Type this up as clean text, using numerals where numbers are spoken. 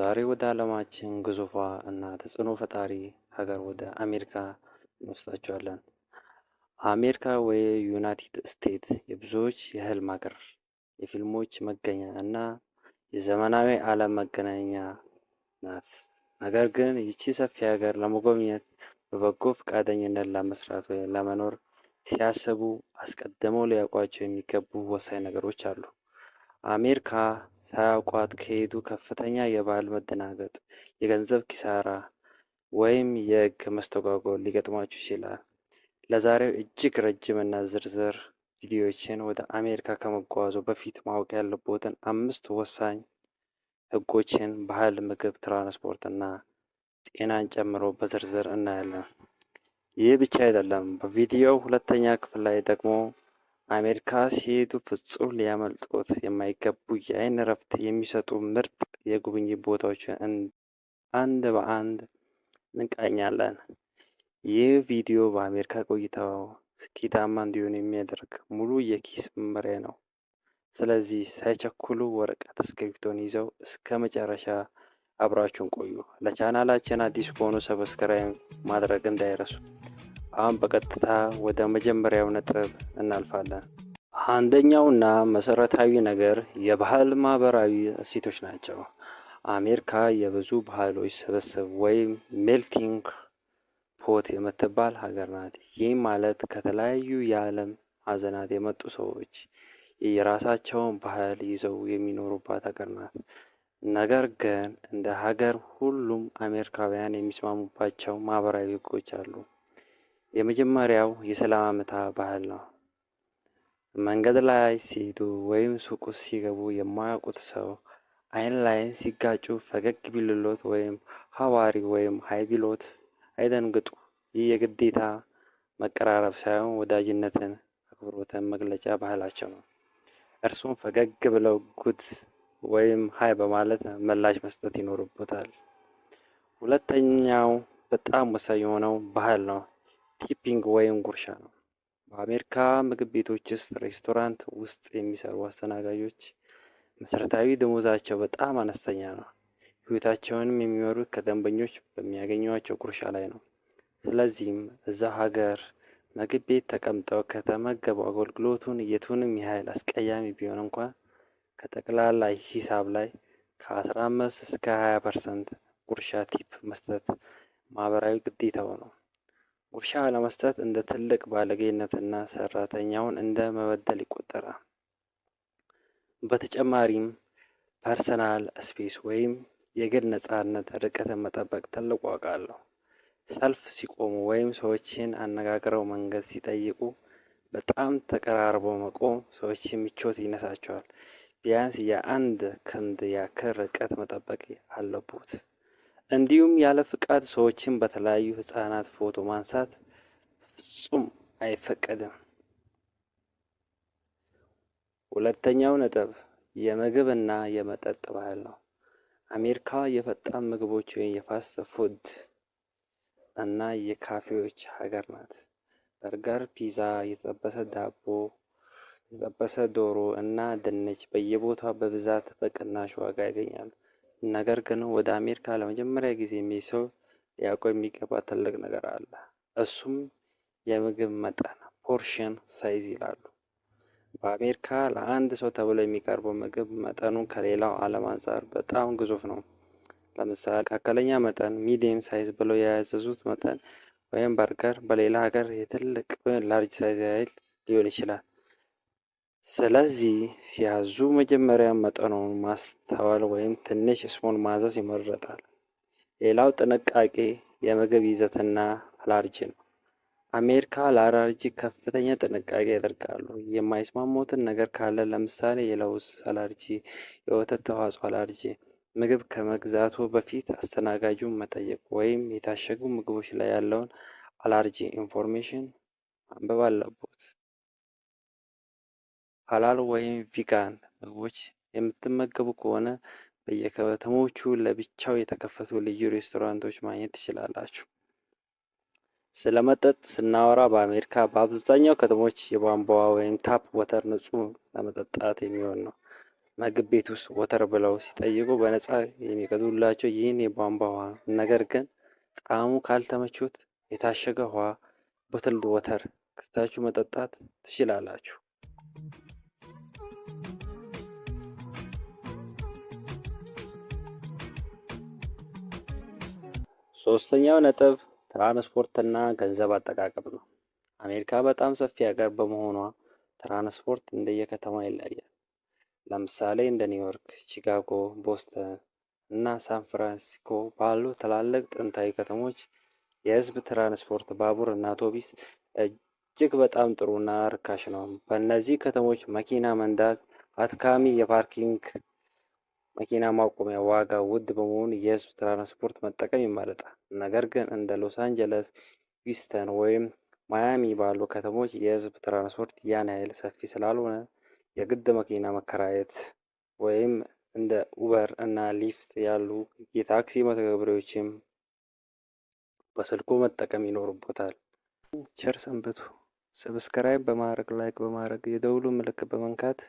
ዛሬ ወደ ዓለማችን ግዙፏ እና ተጽዕኖ ፈጣሪ ሀገር ወደ አሜሪካ እንወስዳቸዋለን። አሜሪካ ወይ ዩናይትድ ስቴትስ የብዙዎች የህልም ሀገር፣ የፊልሞች መገኛ እና የዘመናዊ ዓለም መገናኛ ናት። ነገር ግን ይቺ ሰፊ ሀገር ለመጎብኘት በበጎ ፈቃደኝነት ለመስራት ወይም ለመኖር ሲያስቡ አስቀድመው ሊያውቋቸው የሚገቡ ወሳኝ ነገሮች አሉ። አሜሪካ ሳያውቋት ከሄዱ ከፍተኛ የባህል መደናገጥ፣ የገንዘብ ኪሳራ ወይም የሕግ መስተጓጎል ሊገጥማችሁ ይችላል። ለዛሬው እጅግ ረጅም እና ዝርዝር ቪዲዮዎችን ወደ አሜሪካ ከመጓዙ በፊት ማወቅ ያለቦትን 5 ወሳኝ ሕጎችን ባህል፣ ምግብ፣ ትራንስፖርት እና ጤናን ጨምሮ በዝርዝር እናያለን። ይህ ብቻ አይደለም። በቪዲዮው ሁለተኛ ክፍል ላይ ደግሞ አሜሪካ ሲሄዱ ፍጹም ሊያመልጡት የማይገቡ የዓይን እረፍት የሚሰጡ ምርጥ የጉብኝት ቦታዎችን አንድ በአንድ እንቃኛለን። ይህ ቪዲዮ በአሜሪካ ቆይታው ስኬታማ እንዲሆን የሚያደርግ ሙሉ የኪስ መመሪያ ነው። ስለዚህ ሳይቸኩሉ ወረቀት እስክሪብቶን ይዘው እስከ መጨረሻ አብራችሁን ቆዩ። ለቻናላችን አዲስ ከሆኑ ሰብስክራይብ ማድረግ እንዳይረሱ። አሁን በቀጥታ ወደ መጀመሪያው ነጥብ እናልፋለን። አንደኛውና መሰረታዊ ነገር የባህል ማህበራዊ እሴቶች ናቸው። አሜሪካ የብዙ ባህሎች ስብስብ ወይም ሜልቲንግ ፖት የምትባል ሀገር ናት። ይህ ማለት ከተለያዩ የዓለም ማዕዘናት የመጡ ሰዎች የራሳቸውን ባህል ይዘው የሚኖሩባት ሀገር ናት። ነገር ግን እንደ ሀገር ሁሉም አሜሪካውያን የሚስማሙባቸው ማህበራዊ ህጎች አሉ። የመጀመሪያው የሰላምታ ባህል ነው። መንገድ ላይ ሲሄዱ ወይም ሱቅ ውስጥ ሲገቡ የማያውቁት ሰው ዓይን ላይ ሲጋጩ ፈገግ ቢሉሎት ወይም ሀዋሪ ወይም ሀይ ቢሎት አይደንግጡ። ይህ የግዴታ መቀራረብ ሳይሆን ወዳጅነትን፣ አክብሮትን መግለጫ ባህላቸው ነው። እርሱም ፈገግ ብለው ጉድ ወይም ሀይ በማለት ምላሽ መስጠት ይኖርበታል። ሁለተኛው በጣም ወሳኝ የሆነው ባህል ነው ቲፒንግ ወይም ጉርሻ ነው። በአሜሪካ ምግብ ቤቶች ውስጥ፣ ሬስቶራንት ውስጥ የሚሰሩ አስተናጋጆች መሰረታዊ ደሞዛቸው በጣም አነስተኛ ነው። ህይወታቸውንም የሚመሩት ከደንበኞች በሚያገኟቸው ጉርሻ ላይ ነው። ስለዚህም እዛው ሀገር ምግብ ቤት ተቀምጠው ከተመገቡ አገልግሎቱን የቱንም ያህል አስቀያሚ ቢሆን እንኳን ከጠቅላላ ሂሳብ ላይ ከ15 እስከ 20% ጉርሻ ቲፕ መስጠት ማህበራዊ ግዴታው ነው። ጉርሻ ለመስጠት እንደ ትልቅ ባለጌነትና ሰራተኛውን እንደ መበደል ይቆጠራል። በተጨማሪም ፐርሰናል ስፔስ ወይም የግል ነጻነት ርቀትን መጠበቅ ትልቅ ዋጋ አለው። ሰልፍ ሲቆሙ ወይም ሰዎችን አነጋግረው መንገድ ሲጠይቁ በጣም ተቀራርበው መቆም ሰዎችን ምቾት ይነሳቸዋል። ቢያንስ የአንድ ክንድ ያክል ርቀት መጠበቅ አለቦት። እንዲሁም ያለ ፍቃድ ሰዎችን በተለያዩ ህፃናት ፎቶ ማንሳት ፍጹም አይፈቀድም። ሁለተኛው ነጥብ የምግብ እና የመጠጥ ባህል ነው። አሜሪካ የፈጣን ምግቦች ወይም የፋስት ፉድ እና የካፌዎች ሀገር ናት። በርገር፣ ፒዛ፣ የተጠበሰ ዳቦ፣ የተጠበሰ ዶሮ እና ድንች በየቦታው በብዛት በቅናሽ ዋጋ ያገኛሉ። ነገር ግን ወደ አሜሪካ ለመጀመሪያ ጊዜ የሚሄድ ሰው ሊያውቀው የሚገባ ትልቅ ነገር አለ። እሱም የምግብ መጠን ፖርሽን ሳይዝ ይላሉ። በአሜሪካ ለአንድ ሰው ተብሎ የሚቀርበው ምግብ መጠኑ ከሌላው ዓለም አንጻር በጣም ግዙፍ ነው። ለምሳሌ መካከለኛ መጠን ሚዲየም ሳይዝ ብለው ያዘዙት መጠን ወይም በርገር በሌላ ሀገር የትልቅ ወይም ላርጅ ሳይዝ ያህል ሊሆን ይችላል። ስለዚህ ሲያዙ መጀመሪያ መጠኑን ማስተዋል ወይም ትንሽ ስሞል ማዘዝ ይመረጣል። ሌላው ጥንቃቄ የምግብ ይዘትና አላርጂ ነው። አሜሪካ ለአላርጂ ከፍተኛ ጥንቃቄ ያደርጋሉ። የማይስማሙትን ነገር ካለ ለምሳሌ የለውዝ አላርጂ፣ የወተት ተዋጽኦ አላርጂ፣ ምግብ ከመግዛቱ በፊት አስተናጋጁን መጠየቅ ወይም የታሸጉ ምግቦች ላይ ያለውን አላርጂ ኢንፎርሜሽን ማንበብ አለቦት። ሀላል ወይም ቪጋን ምግቦች የምትመገቡ ከሆነ በየከተሞቹ ለብቻው የተከፈቱ ልዩ ሬስቶራንቶች ማግኘት ትችላላችሁ። ስለ መጠጥ ስናወራ በአሜሪካ በአብዛኛው ከተሞች የቧንቧ ወይም ታፕ ወተር ንጹህ ለመጠጣት የሚሆን ነው። ምግብ ቤት ውስጥ ወተር ብለው ሲጠይቁ በነፃ የሚቀዱላቸው ይህን የቧንቧ ውሃ፣ ነገር ግን ጣዕሙ ካልተመቾት የታሸገ ውሃ ቦትልድ ወተር ገዝታችሁ መጠጣት ትችላላችሁ። ሶስተኛው ነጥብ ትራንስፖርትና ገንዘብ አጠቃቀም ነው። አሜሪካ በጣም ሰፊ ሀገር በመሆኗ ትራንስፖርት እንደየከተማው ይለያያል። ለምሳሌ እንደ ኒውዮርክ፣ ቺካጎ፣ ቦስተን እና ሳን ፍራንሲስኮ ባሉ ትላልቅ ጥንታዊ ከተሞች የህዝብ ትራንስፖርት ባቡር እና አውቶቡስ እጅግ በጣም ጥሩና ርካሽ ነው። በእነዚህ ከተሞች መኪና መንዳት አድካሚ፣ የፓርኪንግ መኪና ማቆሚያ ዋጋ ውድ በመሆኑ የህዝብ ትራንስፖርት መጠቀም ይመረጣል። ነገር ግን እንደ ሎስ አንጀለስ፣ ሂውስተን ወይም ማያሚ ባሉ ከተሞች የህዝብ ትራንስፖርት ያን ያህል ሰፊ ስላልሆነ የግድ መኪና መከራየት ወይም እንደ ኡበር እና ሊፍት ያሉ የታክሲ መተግበሪያዎችን በስልኩ መጠቀም ይኖርቦታል። ቸር ሰንብቱ። ሰብስክራይብ በማድረግ ላይክ በማድረግ የደውሉ ምልክት በመንካት